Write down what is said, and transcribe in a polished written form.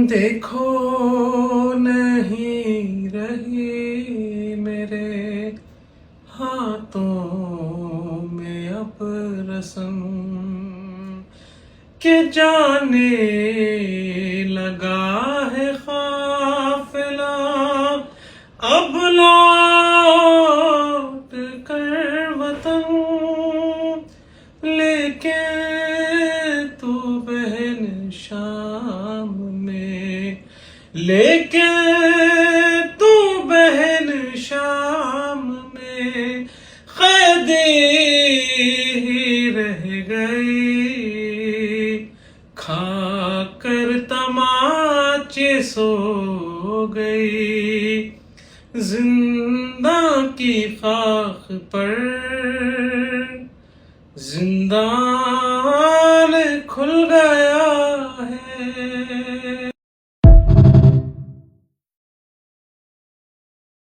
देखो नहीं रही मेरे हाथों में अब रस्म के जाने लगा है काफिला अब लौट कर वतन लेके तू बहन शाम में लेके तू बहन शाम में कैदी ही रह गई खाकर तमाचे सो गई जिंदा की खाक पर जिंदान खुल गया